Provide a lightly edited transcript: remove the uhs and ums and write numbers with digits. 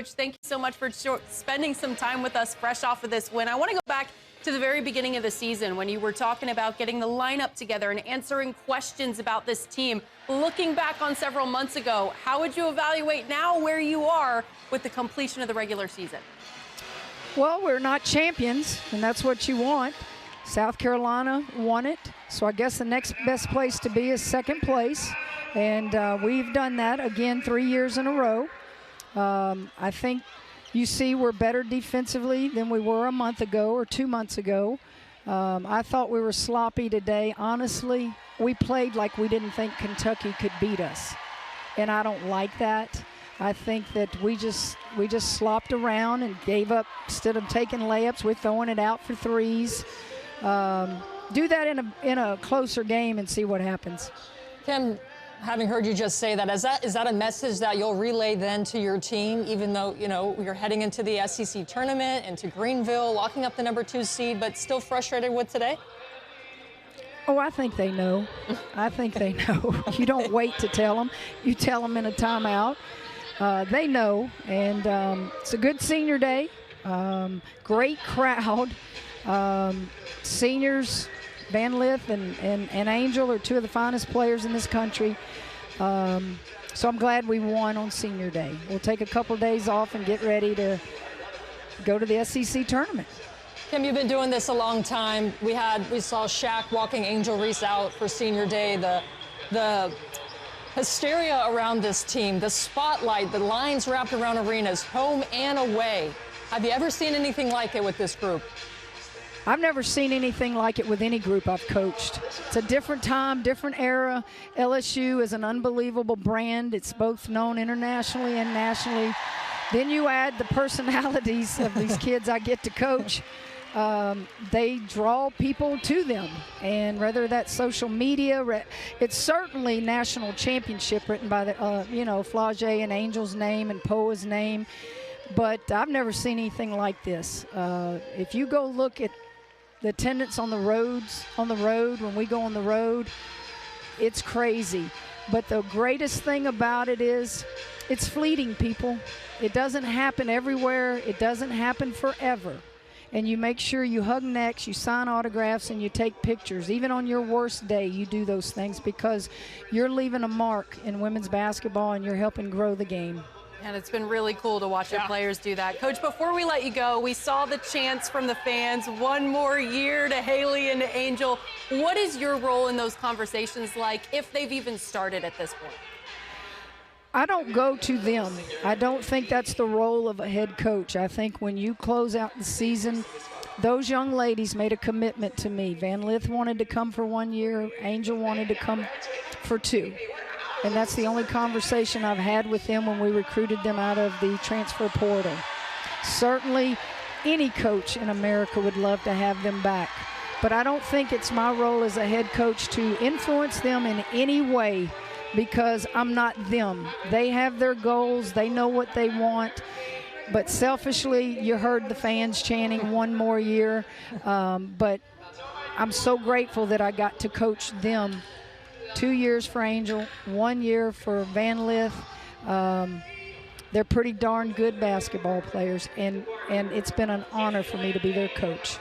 Coach, thank you so much for spending some time with us fresh off of this win. I want to go back to the very beginning of the season when you were talking about getting the lineup together and answering questions about this team. Looking back on several months ago, how would you evaluate now where you are with the completion of the regular season? Well, we're not champions, and that's what you want. South Carolina won it, so I guess the next best place to be is second place, and we've done that again 3 years in a row. I think you see we're better defensively than we were a month ago or 2 months ago. I thought we were sloppy today. Honestly, we played like we didn't think Kentucky could beat us, and I don't like that. I think that we just slopped around and gave up. Instead of taking layups, we're throwing it out for threes. Do that in a closer game and see what happens. Kim, having heard you just say that, is that a message that you'll relay then to your team, even though, you know, you're heading into the SEC tournament, into Greenville, locking up the #2 seed, but still frustrated with today? Oh, I think they know. I think they know. You don't wait to tell them. You tell them in a timeout. They know, and it's a good senior day. Great crowd. Seniors, Van Lith and Angel are two of the finest players in this country. So I'm glad we won on senior day. We'll take a couple days off and get ready to go to the SEC tournament. Kim, you've been doing this a long time. We saw Shaq walking Angel Reese out for senior day. The hysteria around this team, the spotlight, the lines wrapped around arenas, home and away. Have you ever seen anything like it with this group? I've never seen anything like it with any group I've coached. It's a different time, different era. LSU is an unbelievable brand. It's both known internationally and nationally. Then you add the personalities of these kids I get to coach. They draw people to them, and whether that's social media, it's certainly national championship written by the, Flau'jae and Angel's name and Poa's name, but I've never seen anything like this. If you go look at the attendance on the road when we go on the road, it's crazy. But the greatest thing about it is it's fleeting, people. It doesn't happen everywhere. It doesn't happen forever. And you make sure you hug necks, you sign autographs, and you take pictures. Even on your worst day, you do those things because you're leaving a mark in women's basketball and you're helping grow the game. And it's been really cool to watch your players do that. Coach, before we let you go, we saw the chants from the fans, one more year to Haley and to Angel. What is your role in those conversations like, if they've even started at this point? I don't go to them. I don't think that's the role of a head coach. I think when you close out the season, those young ladies made a commitment to me. Van Lith wanted to come for 1 year. Angel wanted to come for 2. And that's the only conversation I've had with them when we recruited them out of the transfer portal. Certainly, any coach in America would love to have them back. But I don't think it's my role as a head coach to influence them in any way, because I'm not them. They have their goals. They know what they want. But selfishly, you heard the fans chanting one more year. But I'm so grateful that I got to coach them. 2 years for Angel, 1 year for Van Lith. They're pretty darn good basketball players, and it's been an honor for me to be their coach.